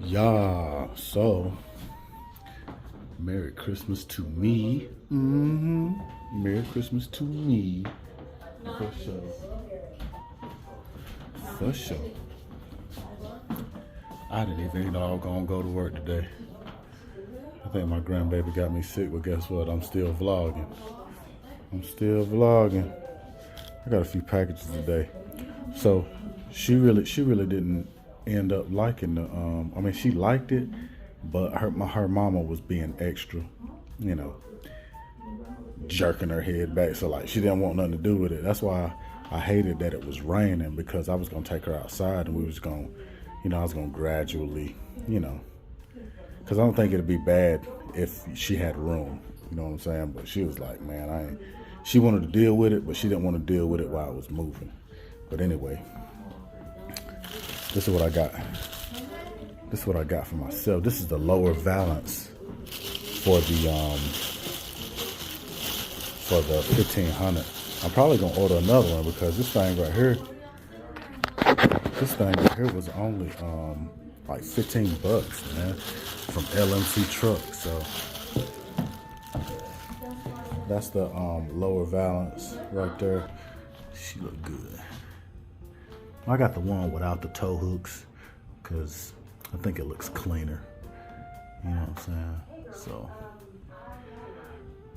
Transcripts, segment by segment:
Yeah, so Merry Christmas to me. Merry Christmas to me. For sure. For sure. I didn't even think I was gonna go to work today. I think my grandbaby got me sick, but guess what? I'm still vlogging. I got a few packages today. So she really didn't end up liking the I mean, she liked it, but her mama was being extra, you know, jerking her head back. So like she didn't want nothing to do with it. That's why I hated that it was raining, because I was gonna take her outside and we was gonna, I was gonna gradually, because I don't think it'd be bad if she had room. You know what I'm saying? But she was like, man, she wanted to deal with it, but she didn't want to deal with it while I was moving. But anyway, this is what I got. This is what I got for myself. This is the lower valance for the 1500. I'm probably gonna order another one because this thing right here was only like 15 bucks, man, from LMC Truck. So that's the lower valance right there. She look good. I got the one without the tow hooks because I think it looks cleaner. You know what I'm saying? So,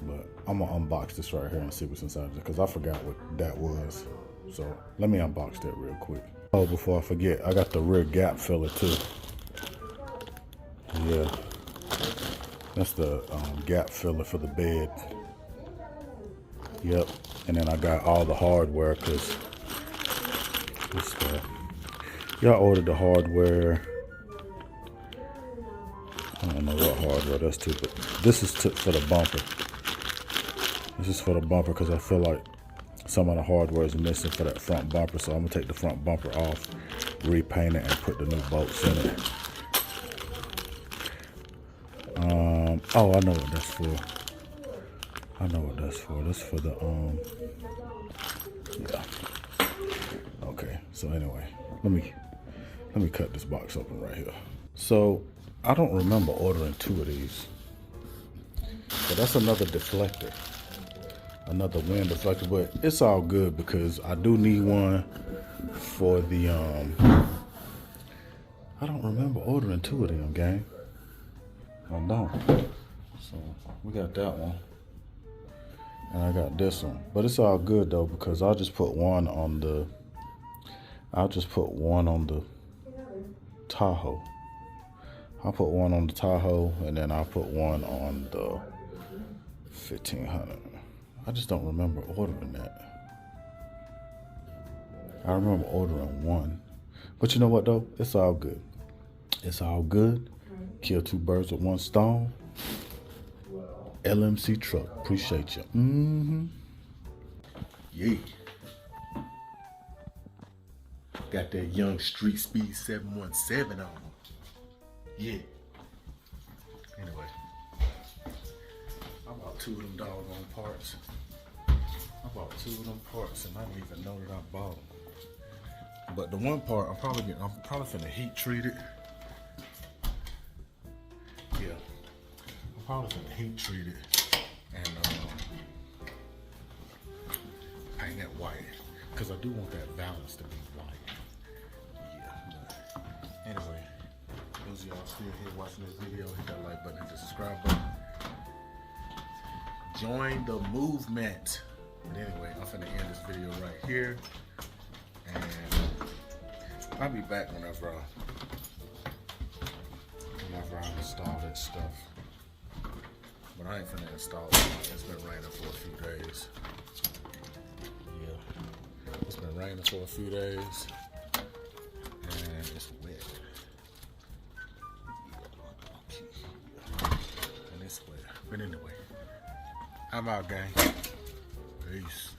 but I'm gonna unbox this right here and see what's inside of it because I forgot what that was. So let me unbox that real quick. Oh, before I forget, I got the rear gap filler too. Yeah, that's the gap filler for the bed. Yep, and then I got all the hardware because what's that? Y'all ordered the hardware. I don't know what hardware that's to, but this is for the bumper. This is for the bumper because I feel like some of the hardware is missing for that front bumper. So I'm gonna take the front bumper off, repaint it, and put the new bolts in it. Oh, I know what that's for. That's for the yeah. Okay, so anyway, let me cut this box open right here. So I don't remember ordering 2 of these, but that's another deflector, another wind deflector. But it's all good because I do need one for the I don't remember ordering 2 of them, gang. I don't. So we got that one. And I got this one. But it's all good though, because I'll just put one on the Tahoe. I'll put one on the Tahoe and then I'll put one on the 1500. I just don't remember ordering that. I remember ordering one. But you know what though? It's all good. It's all good. Kill 2 birds with 1 stone. LMC Truck, appreciate you. Yeah. Got that young Street Speed 717 on. Yeah. Anyway, I bought 2 of them doggone parts. I bought 2 of them parts and I didn't even know that I bought them. But the one part, I'm probably finna heat treat it. Yeah. I'm probably gonna heat treat it and paint it white because I do want that balance to be white. Yeah. But anyway, those of y'all still here watching this video, hit that like button, hit the subscribe button. Join the movement. But anyway, I'm finna end this video right here, and I'll be back whenever I install that stuff. But I ain't finna install it. It's been raining for a few days. Yeah. It's been raining for a few days. And it's wet. And it's wet. But anyway, I'm out, gang. Peace.